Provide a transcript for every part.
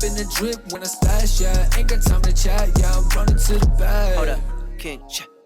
in the drip when I splash, yeah. Ain't got time to chat, yeah. I'm running to the bag. Hold up, king,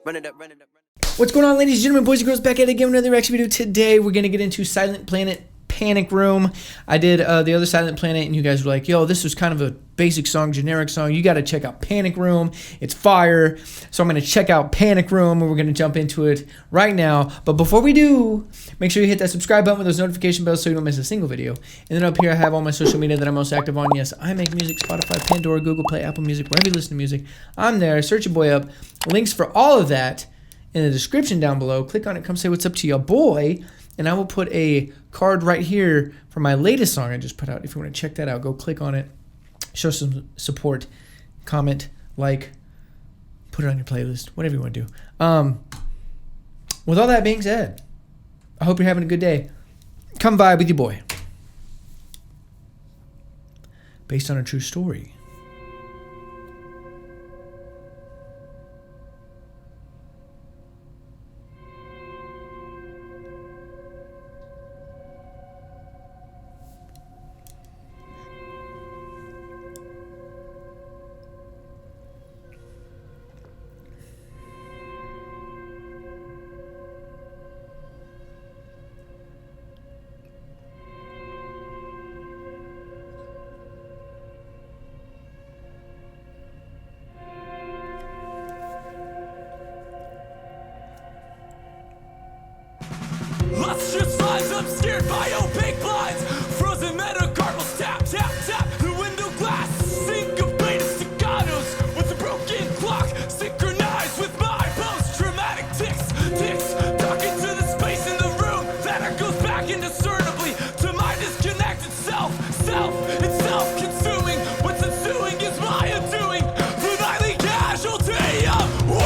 run it up, run it up. What's going on, ladies and gentlemen, boys and girls, back at it again with another reaction video. Today, we're going to get into Silent Planet Panic Room. I did the other Silent Planet, and you guys were like, yo, this was kind of a basic song, generic song. You got to check out Panic Room. It's fire. So I'm going to check out Panic Room, and we're going to jump into it right now. But before we do, make sure you hit that subscribe button with those notification bells so you don't miss a single video. And then up here, I have all my social media that I'm most active on. Yes, I make music, Spotify, Pandora, Google Play, Apple Music, wherever you listen to music. I'm there. Search your boy up. Links for all of that in the description down below. Click on it. Come say what's up to your boy. And I will put a card right here for my latest song I just put out. If you want to check that out, go click on it. Show some support. Comment, like, put it on your playlist. Whatever you want to do. With all that being said, I hope you're having a good day. Come vibe with your boy. Based on a true story. Lustrous lines obscured by opaque blinds. Frozen metacarpals tap, tap, tap. The window glass syncopated staccatos with a broken clock synchronized with my post-traumatic ticks, ticks. Talking to the space in the room that goes back indiscernibly to my disconnected self. It's self-consuming. What's ensuing is my undoing. The nightly casualty of war.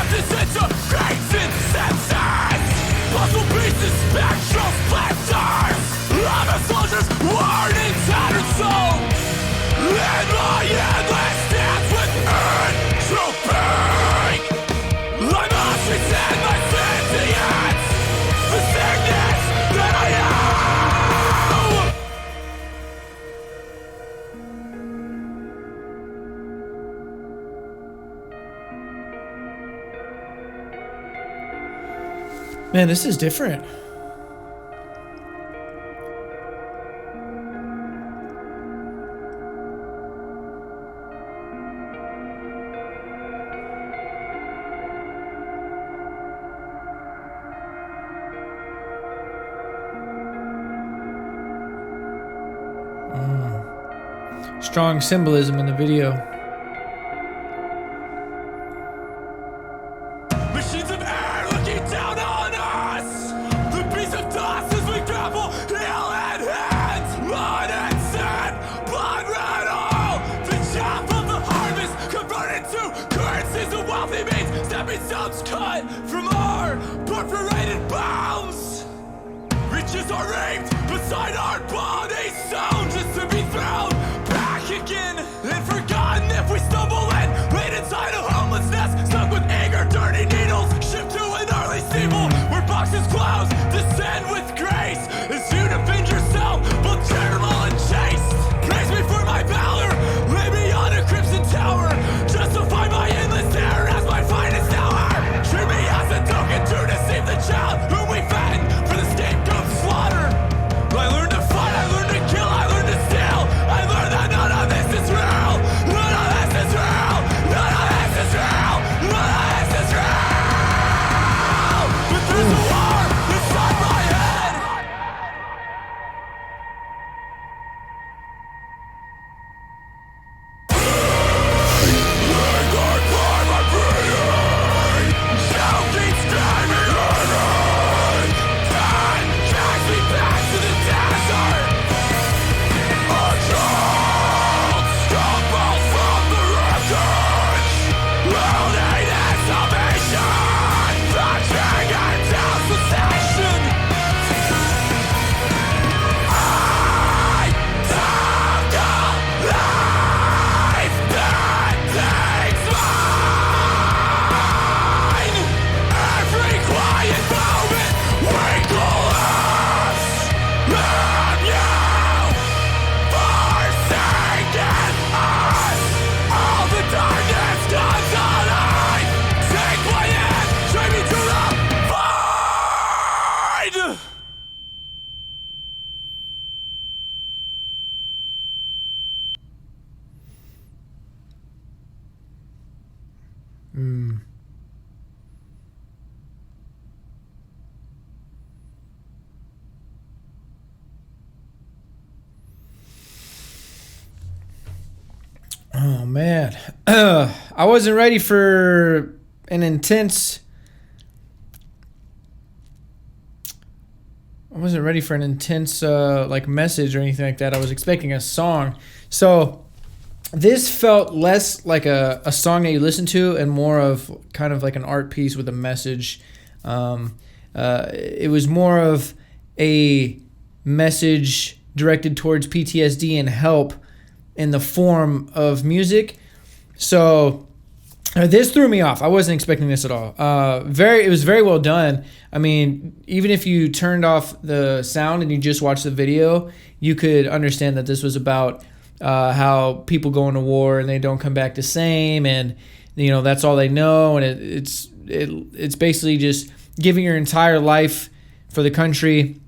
Disintegrating senses, puzzle pieces, spectral splinters. I'm a soldier's worn and tattered soul, and my endless dance with trooping. I must resent my sentience, the sickness that I am. Man, this is different. Strong symbolism in the video. Machines of air looking down on us. The piece of dust as we grapple, heel and hands. Blood and sand, blood red oil. The chaff of the harvest converted to currencies of wealthy means. Stepping stones cut from our perforated bounds. Riches are raped beside our bodies, sound just to be thrown back again and forgotten. If we stumble in, laid inside a homeless nest, stuck with anger, dirty needles, shipped to an early steeple where boxes close, descend with grace as you defend yourself, both charitable and chaste. Praise me for my valor, lay me on a crimson tower, justify my endless terror as my finest hour. Treat me as a token to deceive the child whom we fatten for the scapegoat slaughter. I learned to fight, I learned to man. I wasn't ready for an intense... like message or anything like that. I was expecting a song. So this felt less like a song that you listen to and more of kind of like an art piece with a message. It was more of a message directed towards PTSD and help in the form of music. So this threw me off. I wasn't expecting this at all. It was very well done. I mean, even if you turned off the sound and you just watched the video, you could understand that this was about how people go into war and they don't come back the same, and that's all they know, and it's basically just giving your entire life for the country,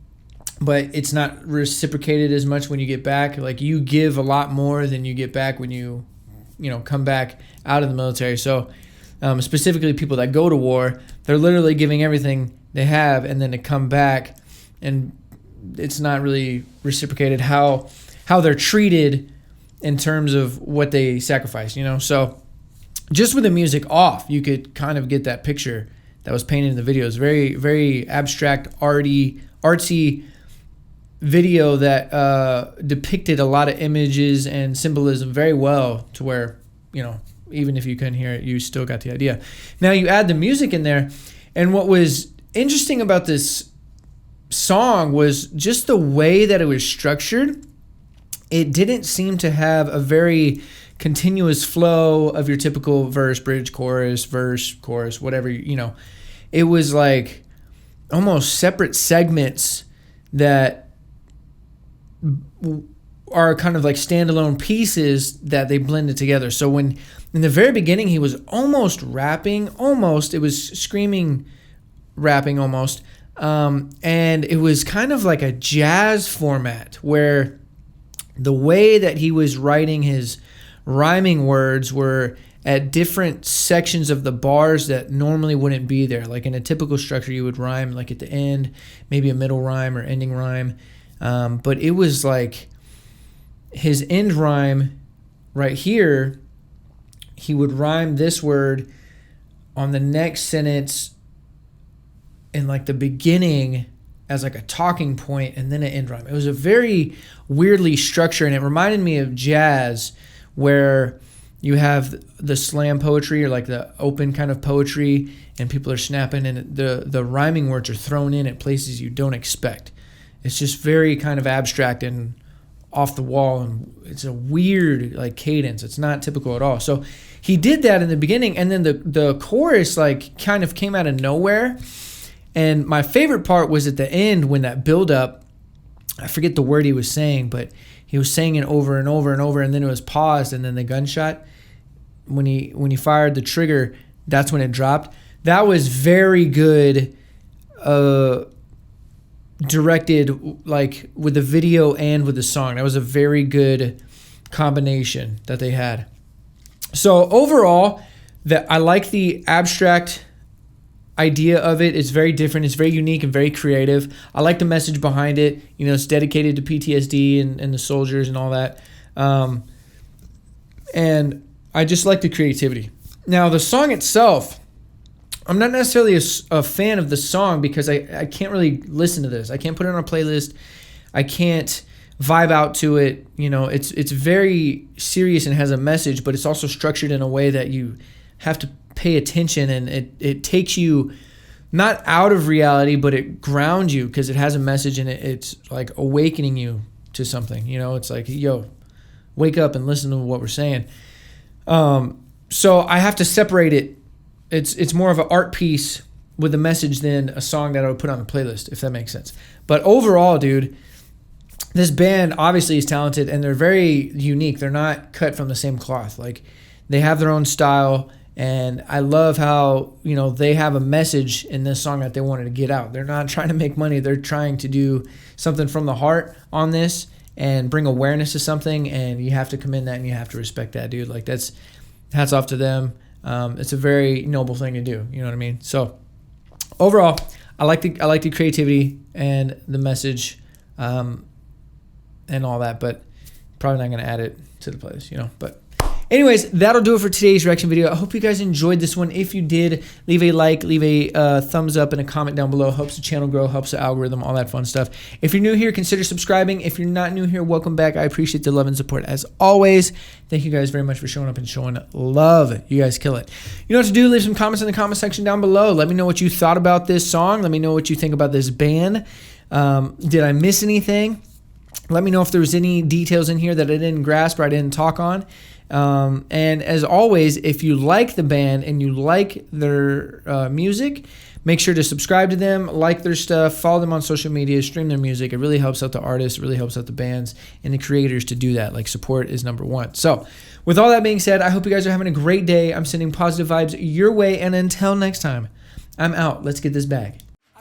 but it's not reciprocated as much when you get back. Like, you give a lot more than you get back when you come back out of the military. So specifically people that go to war, they're literally giving everything they have, and then to come back, and it's not really reciprocated how they're treated in terms of what they sacrifice, So just with the music off, you could kind of get that picture that was painted in the video. It's very, very abstract, artsy video that depicted a lot of images and symbolism very well, to where, even if you couldn't hear it, you still got the idea. Now you add the music in there, and what was interesting about this song was just the way that it was structured. It didn't seem to have a very continuous flow of your typical verse, bridge, chorus, verse, chorus, whatever, It was like almost separate segments that are kind of like standalone pieces that they blended together. So when in the very beginning he was almost rapping, it was screaming rapping almost, and it was kind of like a jazz format where the way that he was writing his rhyming words were at different sections of the bars that normally wouldn't be there. Like in a typical structure, you would rhyme like at the end, maybe a middle rhyme or ending rhyme. But it was like his end rhyme right here, he would rhyme this word on the next sentence in like the beginning as like a talking point, and then an end rhyme. It was a very weirdly structured, and it reminded me of jazz, where you have the slam poetry or like the open kind of poetry, and people are snapping, and the rhyming words are thrown in at places you don't expect. It's just very kind of abstract and off the wall, and it's a weird like cadence. It's not typical at all. So he did that in the beginning, and then the chorus like kind of came out of nowhere. And my favorite part was at the end when that build up, I forget the word he was saying, but he was saying it over and over and over, and then it was paused, and then the gunshot, when he fired the trigger, that's when it dropped. That was very good, directed like with the video and with the song. That was a very good combination that they had. So overall, I like the abstract idea of it. It's very different. It's very unique and very creative. I like the message behind it. It's dedicated to PTSD and the soldiers and all that. And I just like the creativity. Now, the song itself, I'm not necessarily a fan of the song because I can't really listen to this. I can't put it on a playlist. I can't vibe out to it. It's very serious and has a message, but it's also structured in a way that you have to pay attention, and it takes you not out of reality, but it grounds you because it has a message, and it's like awakening you to something. It's like, yo, wake up and listen to what we're saying. So I have to separate it. It's more of an art piece with a message than a song that I would put on a playlist, if that makes sense. But overall, dude, this band obviously is talented, and they're very unique. They're not cut from the same cloth. Like, they have their own style. And I love how, they have a message in this song that they wanted to get out. They're not trying to make money. They're trying to do something from the heart on this and bring awareness to something. And you have to commend that, and you have to respect that, dude. Like, that's hats off to them. It's a very noble thing to do. You know what I mean? So overall, I like the creativity and the message, and all that, but probably not going to add it to the playlist, But Anyways, that'll do it for today's reaction video. I hope you guys enjoyed this one. If you did, leave a like, leave a thumbs up, and a comment down below. Helps the channel grow, helps the algorithm, all that fun stuff. If you're new here, consider subscribing. If you're not new here, welcome back. I appreciate the love and support as always. Thank you guys very much for showing up and showing love. You guys kill it. You know what to do. Leave some comments in the comment section down below. Let me know what you thought about this song. Let me know what you think about this band. Did I miss anything? Let me know if there was any details in here that I didn't grasp or I didn't talk on. And as always, if you like the band and you like their music, make sure to subscribe to them, like their stuff, follow them on social media, stream their music. It really helps out the artists, it really helps out the bands and the creators to do that. Like, support is number one. So with all that being said, I hope you guys are having a great day. I'm sending positive vibes your way, and until next time, I'm out. Let's get this bag.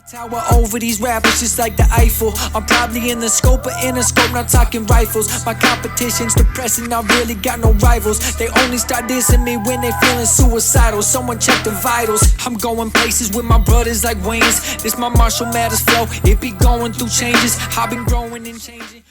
Tower over these rappers just like the Eiffel. I'm probably in the scope, but in a scope, not talking rifles. My competition's depressing, I really got no rivals. They only start dissing me when they feeling suicidal. Someone check the vitals. I'm going places with my brothers like Wayans. This my Marshall Mathers flow. It be going through changes. I've been growing and changing.